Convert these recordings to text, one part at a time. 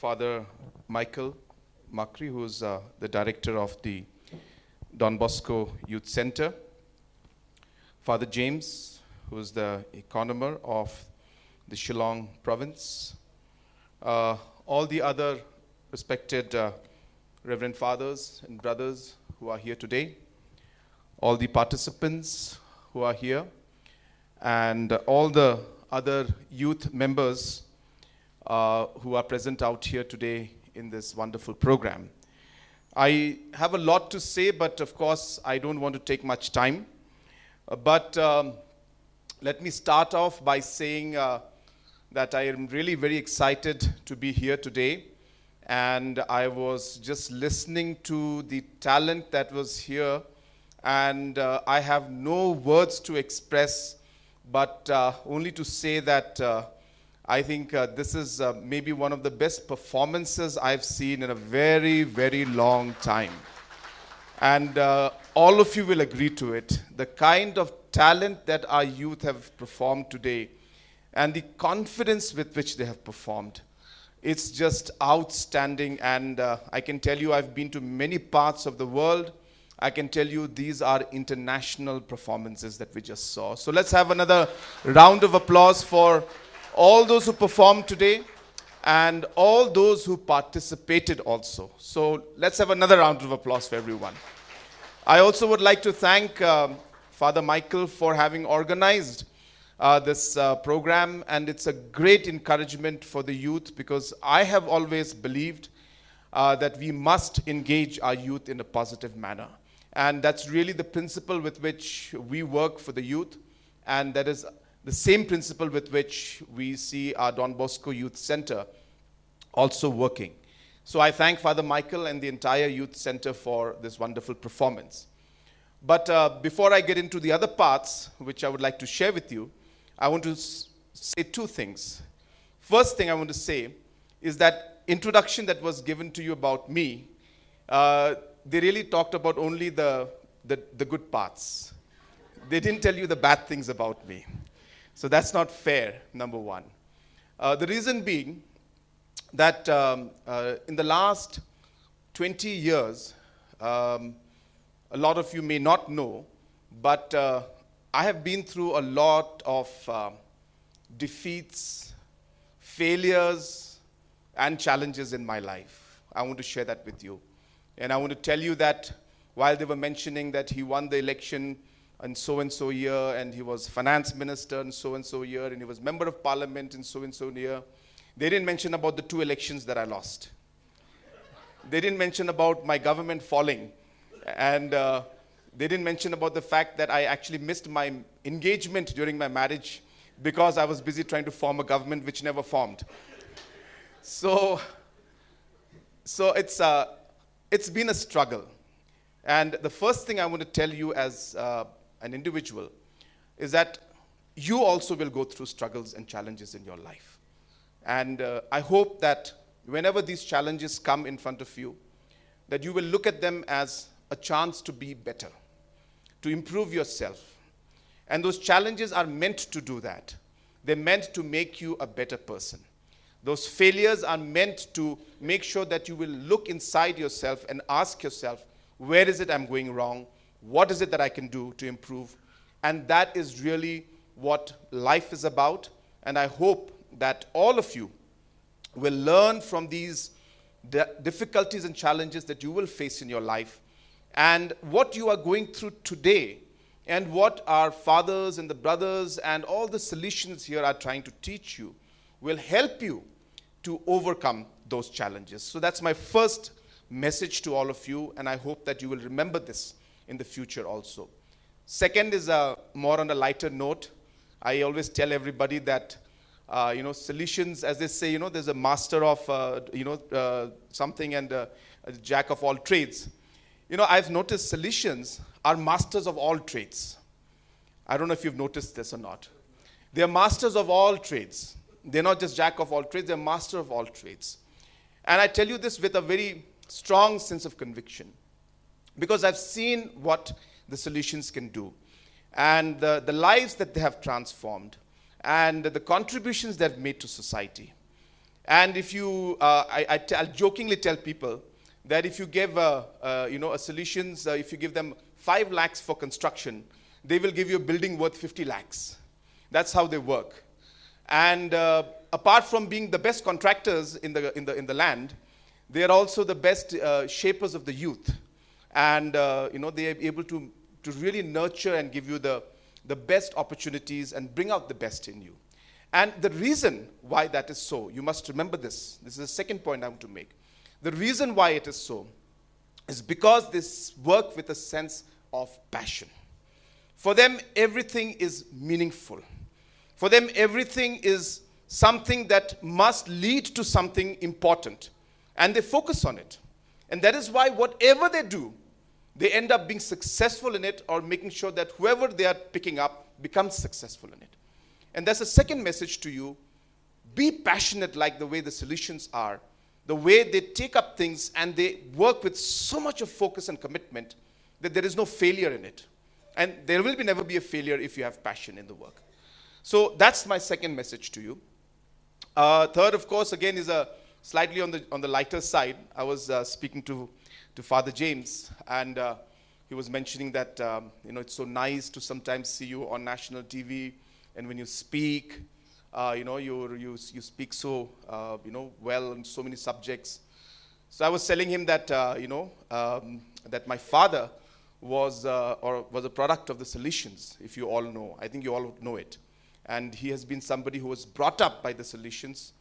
Father Michael Makri, who's the director of the Don Bosco Youth Center, Father James, who's the economer of the Shillong province, all the other respected Reverend Fathers and brothers who are here today, all the participants who are here, and all the other youth members who are present out here today in this wonderful program. I have a lot to say, but of course I don't want to take much time. But let me start off by saying that I am really very excited to be here today. And I was just listening to the talent that was here, and I have no words to express, but only to say that I think this is maybe one of the best performances I've seen in a very, very long time. And all of you will agree to it. The kind of talent that our youth have performed today and the confidence with which they have performed, it's just outstanding. And I can tell you, I've been to many parts of the world. I can tell you these are international performances that we just saw. So let's have another round of applause for all those who performed today and all those who participated also. So let's have another round of applause for everyone. I also would like to thank Father Michael for having organized this program, and it's a great encouragement for the youth, because I have always believed that we must engage our youth in a positive manner. And that's really the principle with which we work for the youth, and that is the same principle with which we see our Don Bosco Youth Center also working. So I thank Father Michael and the entire Youth Center for this wonderful performance. But before I get into the other parts, which I would like to share with you, I want to say two things. First thing I want to say is that introduction that was given to you about me, they really talked about only the good parts. They didn't tell you the bad things about me. So that's not fair, number one. The reason being that in the last 20 years, a lot of you may not know, but I have been through a lot of defeats, failures, and challenges in my life. I want to share that with you. And I want to tell you that while they were mentioning that he won the election in so-and-so year, and he was finance minister in so-and-so year, and he was member of parliament in so-and-so year, they didn't mention about the 2 elections that I lost. They didn't mention about my government falling. And they didn't mention about the fact that I actually missed my engagement during my marriage because I was busy trying to form a government which never formed. So it's been a struggle. And the first thing I want to tell you as an individual is that you also will go through struggles and challenges in your life. And I hope that whenever these challenges come in front of you, that you will look at them as a chance to be better, to improve yourself. And those challenges are meant to do that. They're meant to make you a better person. Those failures are meant to make sure that you will look inside yourself and ask yourself, where is it I'm going wrong? What is it that I can do to improve? And that is really what life is about. And I hope that all of you will learn from these difficulties and challenges that you will face in your life. And what you are going through today, and what our fathers and the brothers and all the Salesians here are trying to teach you, will help you to overcome those challenges. So that's my first message to all of you, and I hope that you will remember this in the future also. Second is more on a lighter note. I always tell everybody that Salesians, as they say, there's a master of something and a jack of all trades. I've noticed Salesians are masters of all trades. I don't know if you've noticed this or not. They're masters of all trades. They're not just jack of all trades, they're master of all trades. And I tell you this with a very strong sense of conviction, because I've seen what the Salesians can do, and the lives that they have transformed, and the contributions they've made to society. And if you, I'll jokingly tell people that if you give, a solutions, if you give them 5 lakhs for construction, they will give you a building worth 50 lakhs. That's how they work. And apart from being the best contractors in the land, they are also the best shapers of the youth. And they are able to really nurture and give you the best opportunities and bring out the best in you. And the reason why that is so, you must remember this. This is the second point I want to make. The reason why it is so is because they work with a sense of passion. For them, everything is meaningful. For them, everything is something that must lead to something important. And they focus on it. And that is why whatever they do, they end up being successful in it, or making sure that whoever they are picking up becomes successful in it. And that's a second message to you. Be passionate like the way the Salesians are, the way they take up things and they work with so much of focus and commitment that there is no failure in it. And there will never be a failure if you have passion in the work. So that's my second message to you. Third, of course, again, is slightly on the lighter side. I was speaking to Father James, and he was mentioning that it's so nice to sometimes see you on national TV, and when you speak, you speak so well on so many subjects. So I was telling him that that my father was a product of the Salesians, if you all know. I think you all know it. And he has been somebody who was brought up by the Salesians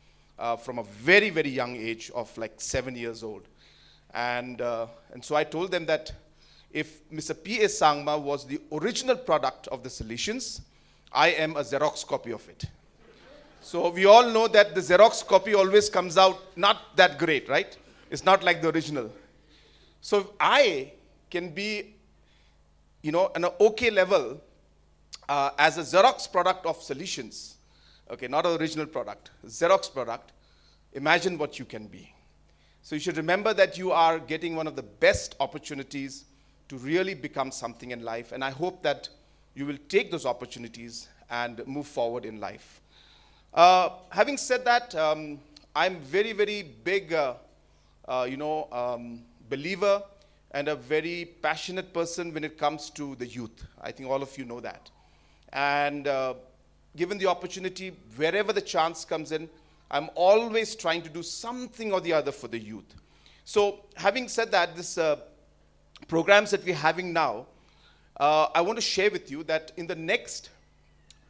from a very, very young age of like 7 years old. And so I told them that if Mr. P.A. Sangma was the original product of the Salesians, I am a Xerox copy of it. So we all know that the Xerox copy always comes out not that great, right? It's not like the original. So if I can be, on an okay level as a Xerox product of Salesians, okay, not an original product, Xerox product, imagine what you can be. So you should remember that you are getting one of the best opportunities to really become something in life. And I hope that you will take those opportunities and move forward in life. Having said that, I'm very, very big, believer and a very passionate person when it comes to the youth. I think all of you know that. And given the opportunity, wherever the chance comes in, I'm always trying to do something or the other for the youth. So having said that, this programs that we're having now, I want to share with you that in the next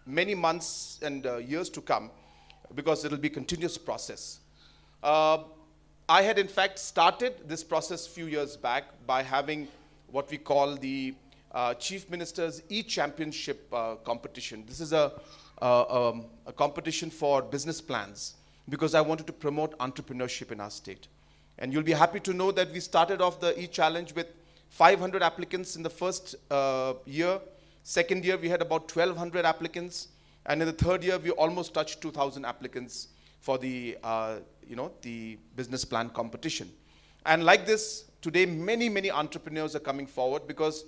many months and years to come, because it will be a continuous process, I had in fact started this process a few years back by having what we call the Chief Minister's E-Championship competition. This is a competition for business plans, because I wanted to promote entrepreneurship in our state. And you'll be happy to know that we started off the E-Challenge with 500 applicants in the first year. Second year, we had about 1,200 applicants. And in the third year, we almost touched 2,000 applicants for the, the business plan competition. And like this, today, many, many entrepreneurs are coming forward, because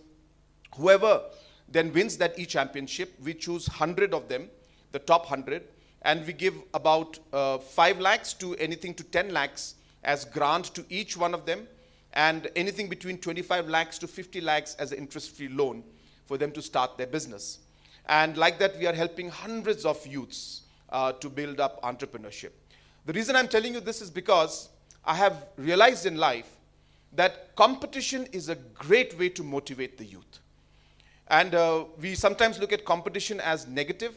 whoever then wins that E-Championship, we choose 100 of them, the top 100, and we give about 5 lakhs to anything to 10 lakhs as grant to each one of them, and anything between 25 lakhs to 50 lakhs as an interest-free loan for them to start their business. And like that, we are helping hundreds of youths to build up entrepreneurship. The reason I'm telling you this is because I have realized in life that competition is a great way to motivate the youth. And we sometimes look at competition as negative,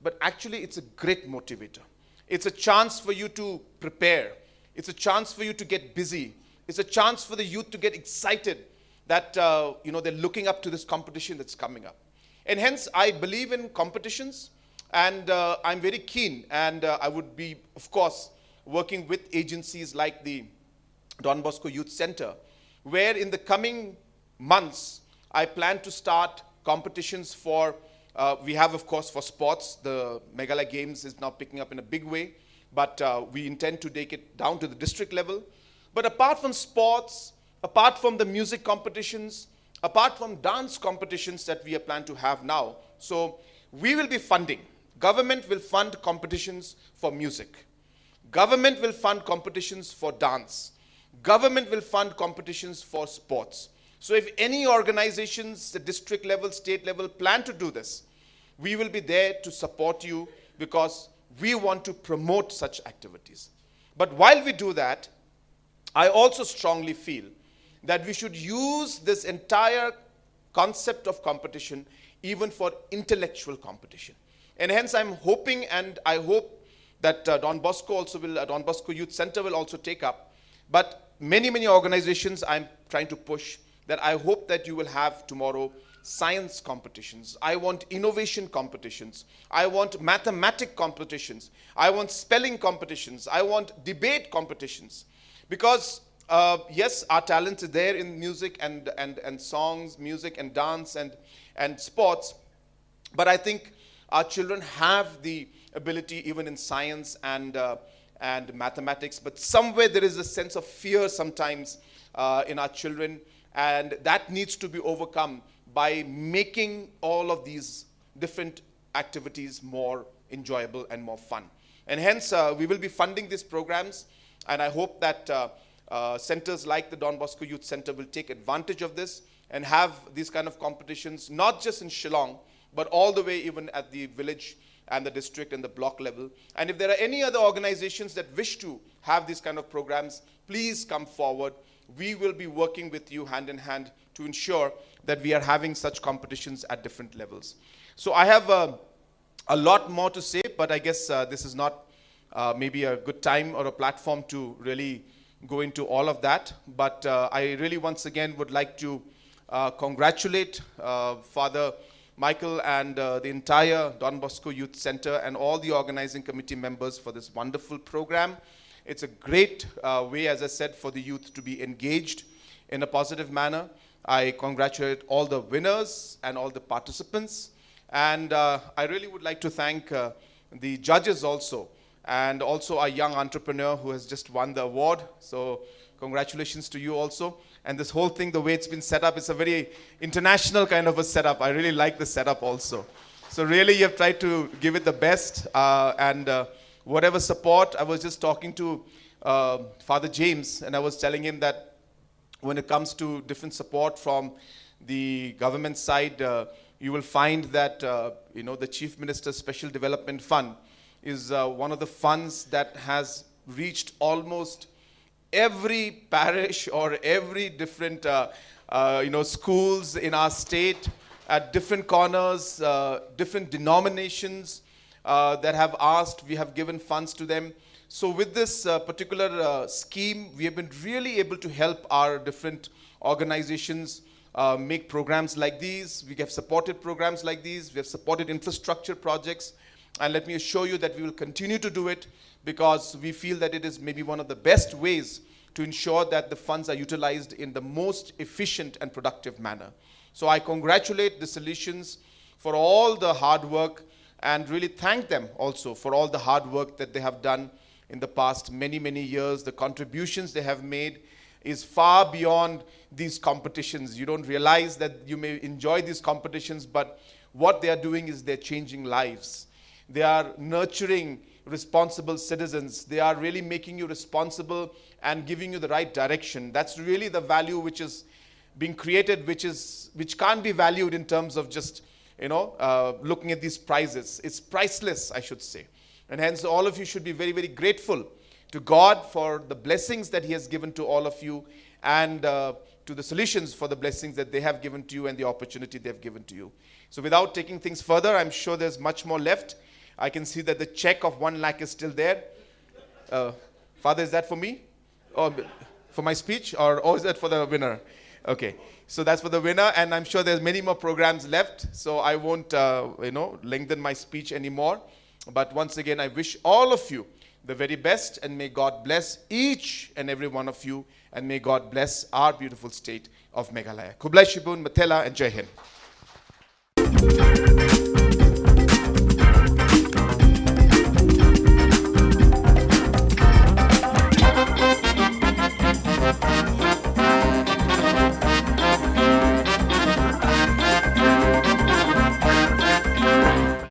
but actually it's a great motivator. It's a chance for you to prepare. It's a chance for you to get busy. It's a chance for the youth to get excited that they're looking up to this competition that's coming up. And hence, I believe in competitions, and I'm very keen, and I would be, of course, working with agencies like the Don Bosco Youth Center, where in the coming months, I plan to start competitions for, we have, of course, for sports. The Meghalaya Games is now picking up in a big way, but we intend to take it down to the district level. But apart from sports, apart from the music competitions, apart from dance competitions that we are planning to have now, so we will be funding. Government will fund competitions for music. Government will fund competitions for dance. Government will fund competitions for sports. So if any organizations, the district level, state level, plan to do this, we will be there to support you because we want to promote such activities. But while we do that, I also strongly feel that we should use this entire concept of competition even for intellectual competition. And hence I'm hoping, and I hope that Don Bosco Youth Center will also take up. But many organizations I'm trying to push that I hope that you will have tomorrow science competitions. I want innovation competitions. I want mathematic competitions. I want spelling competitions. I want debate competitions. Because yes, our talent is there in music and songs, music and dance and sports. But I think our children have the ability even in science and mathematics. But somewhere there is a sense of fear sometimes in our children. And that needs to be overcome by making all of these different activities more enjoyable and more fun. And hence, we will be funding these programs. And I hope that centers like the Don Bosco Youth Center will take advantage of this and have these kind of competitions, not just in Shillong, but all the way even at the village and the district and the block level. And if there are any other organizations that wish to have these kind of programs, please come forward. We will be working with you hand in hand to ensure that we are having such competitions at different levels. So I have a lot more to say, but I guess this is not maybe a good time or a platform to really go into all of that. But I really once again would like to congratulate Father Michael and the entire Don Bosco Youth Center and all the organizing committee members for this wonderful program. It's a great way, as I said, for the youth to be engaged in a positive manner. I congratulate all the winners and all the participants. And I really would like to thank the judges also, and also our young entrepreneur who has just won the award. So congratulations to you also. And this whole thing, the way it's been set up, it's a very international kind of a setup. I really like the setup also. So really you have tried to give it the best. Whatever support, I was just talking to Father James, and I was telling him that when it comes to different support from the government side, you will find that the Chief Minister's Special Development Fund is one of the funds that has reached almost every parish or every different schools in our state at different corners, different denominations that have asked. We have given funds to them. So with this particular scheme, we have been really able to help our different organizations make programs like these. We have supported programs like these. We have supported infrastructure projects. And let me assure you that we will continue to do it because we feel that it is maybe one of the best ways to ensure that the funds are utilized in the most efficient and productive manner. So I congratulate the Salesians for all the hard work and really thank them also for all the hard work that they have done in the past many years. The contributions they have made is far beyond these competitions. You don't realize that you may enjoy these competitions, but what they are doing is they're changing lives. They are nurturing responsible citizens. They are really making you responsible and giving you the right direction. That's really the value which is being created, which can't be valued in terms of just looking at these prizes. It's priceless, I should say. And hence all of you should be very grateful to God for the blessings that He has given to all of you, and to the Salesians for the blessings that they have given to you and the opportunity they have given to you. So without taking things further, I'm sure there's much more left. I can see that the check of 1 lakh is still there. Father, is that for me? Or for my speech? Or is that for the winner? Okay. So that's for the winner, and I'm sure there's many more programs left. So I won't, lengthen my speech anymore. But once again, I wish all of you the very best, and may God bless each and every one of you, and may God bless our beautiful state of Meghalaya. Kublai Shibun, Matela, and Jai Hind.